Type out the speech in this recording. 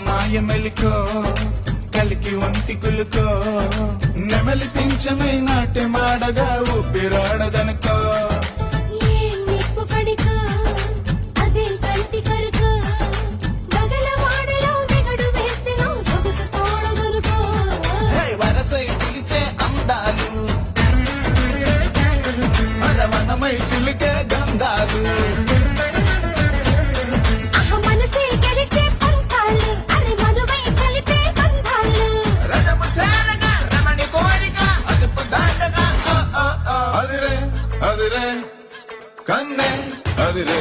మాయ మెలికో కలికి ఒంటి కులుకో నెమలి పింఛమై నాట్య మాడగా ఊపిరాడదనుకో వరసై పిలిచే అందాలు అరవణమై చిలికే గంధాలు అదిరే కన్నే అదిరే